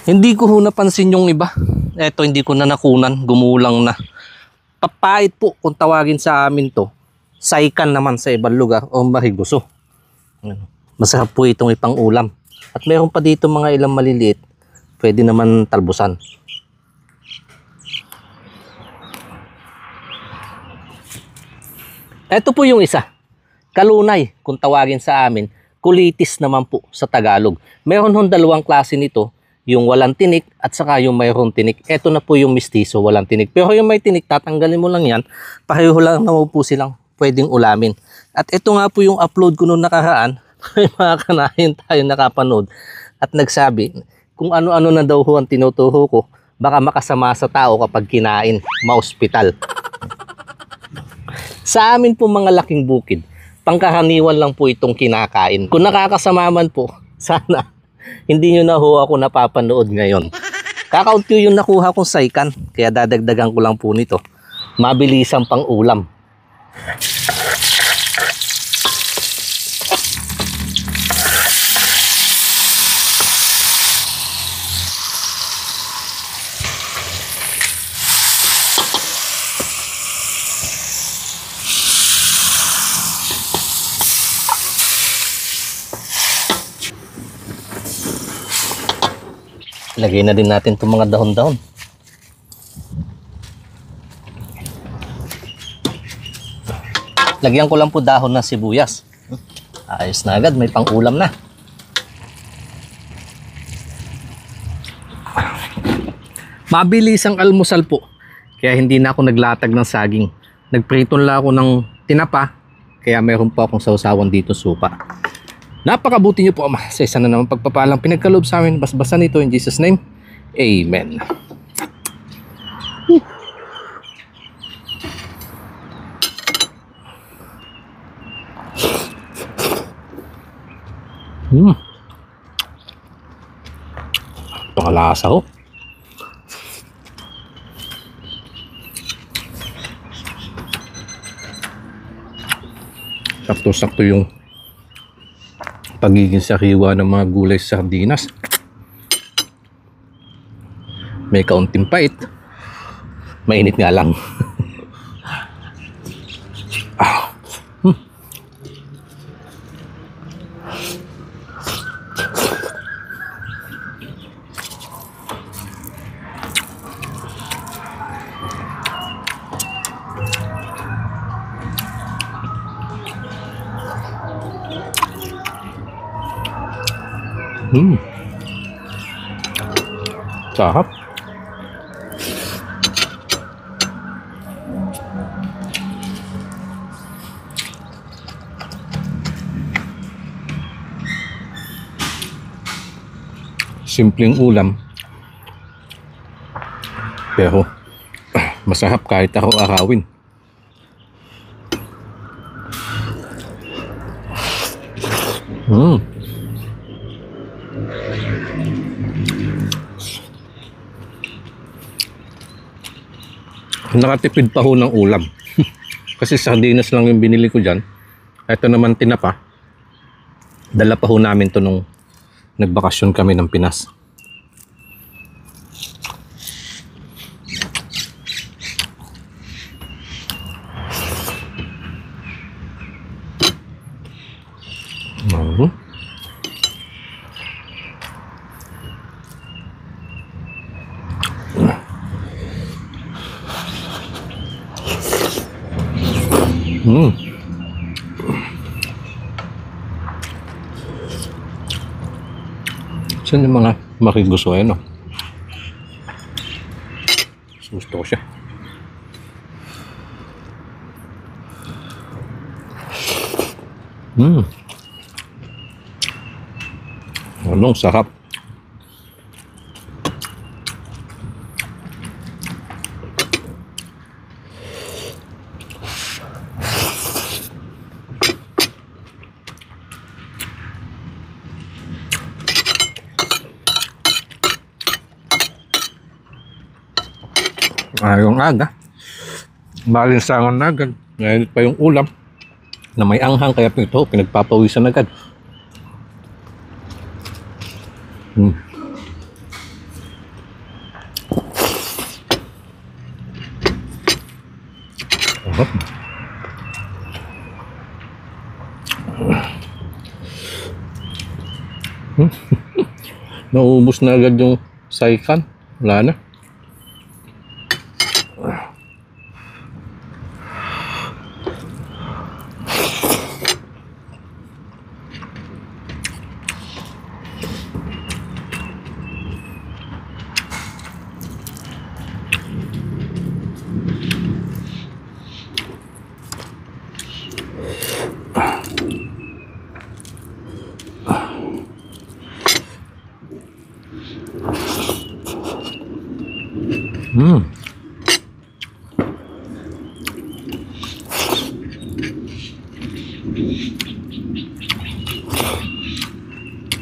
Hindi ko ho napansin yung iba. Eto, hindi ko na nakunan. Gumulang na. Papait po kung tawagin sa amin to. Saikan naman sa ibang lugar o mahiguso. Masarap po itong ipang ulam. At meron pa dito mga ilang maliliit. Pwede naman talbusan. Ito po yung isa. Kalunay kung tawagin sa amin. Kulitis naman po sa Tagalog. Meron hong dalawang klase nito. Yung walang tinik at saka yung mayroong tinik. Ito na po yung mistiso, walang tinik. Pero yung may tinik, tatanggalin mo lang yan. Pareho lang naman po silang pwedeng ulamin. At ito nga po yung upload ko noong nakaraan. May mga kanahin tayo nakapanood. At nagsabi, kung ano-ano na daw ho ang tinuturo ko, baka makasama sa tao kapag kinain, ma-hospital. Sa amin po mga laking bukid, pangkaraniwan lang po itong kinakain. Kung nakakasama man po, sana hindi nyo na ho ako napapanood ngayon. Kakaunti yung nakuha kong saikan, kaya dadagdagan ko lang po nito. Mabilisang pang ulam. Lagay na din natin itong mga dahon-dahon. Lagyan ko lang po dahon ng sibuyas. Ayos na agad, may pang-ulam na. Mabilis ang almusal po. Kaya hindi na ako naglatag ng saging. Nagpriton lang ako ng tinapa. Kaya mayroon po akong sausawan dito supa. Napakabuti niyo po, Ama, sa isa na naman pagpapalang pinagkaloob sa amin. Basbasan nito in Jesus' name. Amen. Pangalasa ho. Sakto-sakto yung pagiging sariwa ng mga gulay sa sardinas. May kaunting pait. Mainit nga lang. Sarap. Simpleng ulam. Pero masarap kahit araw-arawin. Nakatipid pa ho ng ulam. Kasi sardinas lang yung binili ko dyan. Ito naman tinapa. Dala pa ho namin to nung nagbakasyon kami ng Pinas. Saan yung mga makigusto no? Gusto ko siya. Anong sarap. Yung aga, malinsangan na agad. Ngayon pa yung ulam na may anghang, kaya ito pinagpapawisan agad. Naubos na agad yung Saikan. Wala na.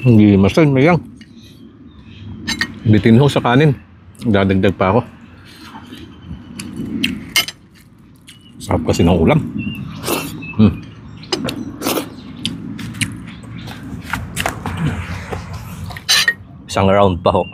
Hindi masal, mayang. Bitin ho sa kanin. Dadagdag pa ako. Sarap kasi ng ulam. Isang round pa ho.